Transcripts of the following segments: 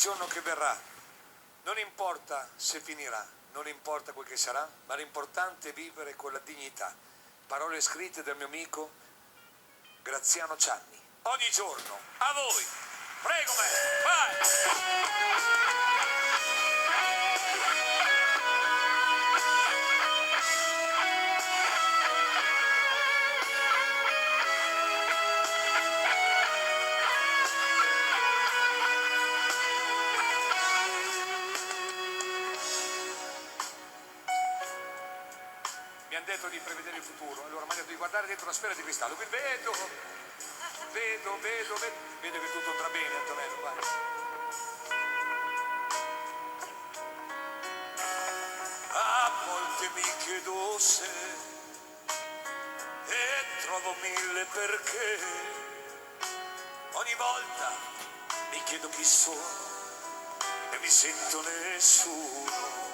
giorno che verrà. Non importa se finirà, non importa quel che sarà, ma l'importante è vivere con la dignità. Parole scritte dal mio amico Graziano Cianni. Ogni giorno, a voi. Prego me, vai! Mi hanno detto di prevedere il futuro, allora mi hanno detto di guardare dentro una sfera di cristallo. Quindi vedo che tutto andrà bene, Antonello, guarda. A volte mi chiedo se e trovo mille perché. Ogni volta mi chiedo chi sono e mi sento nessuno.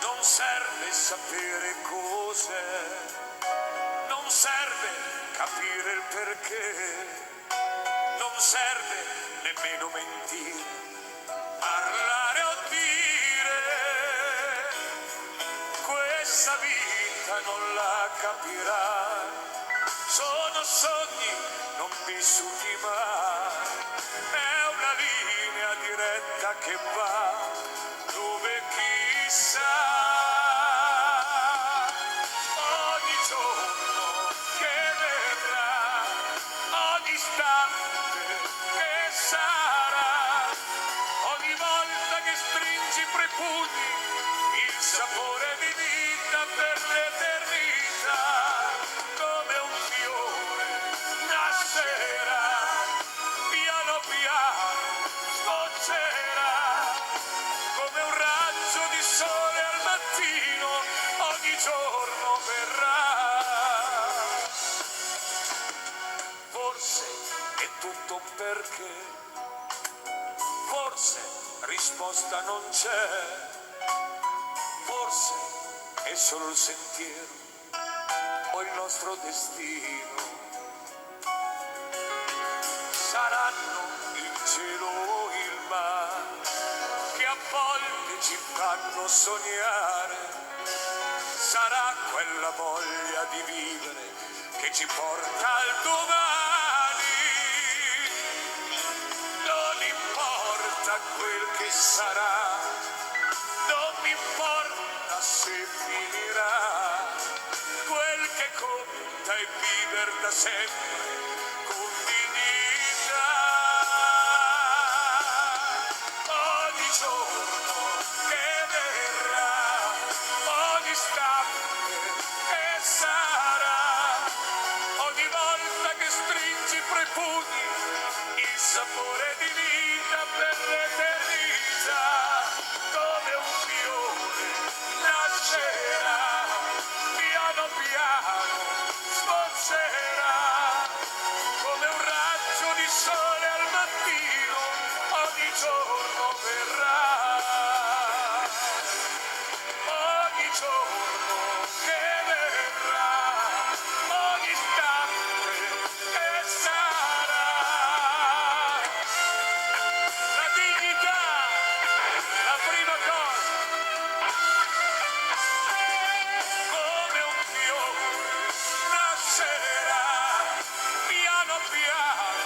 Non serve sapere cos'è, non serve capire il perché, non serve nemmeno mentire, parlare o dire, questa vita non la capirai, sono sogni non vissuti mai, è una linea diretta che va dove chissà. Il sapore di vita per l'eternità, come un fiore nascerà, piano piano sboccerà, come un raggio di sole al mattino, ogni giorno verrà. Forse è tutto un perché, forse risposta non c'è. Forse è solo il sentiero o il nostro destino. Saranno il cielo o il mare che a volte ci fanno sognare. Sarà quella voglia di vivere che ci porta al domani. Non importa quel che sarà, non mi importa se finirà, quel che conta è vivere da sempre con dignità. Ogni giorno che verrà, ogni istante che sarà, ogni volta che stringi fra i pugni il sapore di vita per l'eternità. Piano piano sboccerà, come un raggio di sole al mattino, ogni giorno verrà, ogni giorno che verrà, ogni istante che sarà. La dignità, la prima cosa. Piano piano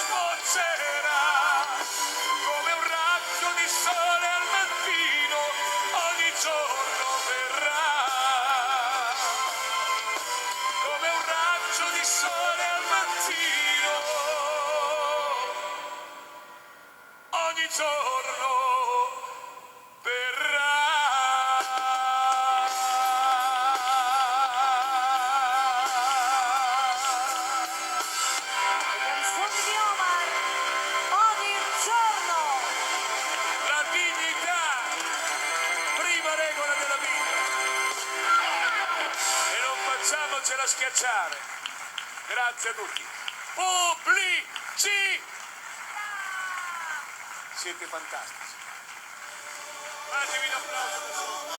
sboccerà, come un raggio di sole al mattino, ogni giorno verrà, come un raggio di sole al mattino, ogni giorno verrà. Facciamocela schiacciare. Grazie a tutti. Pubblici! Siete fantastici. Fatemi un applauso.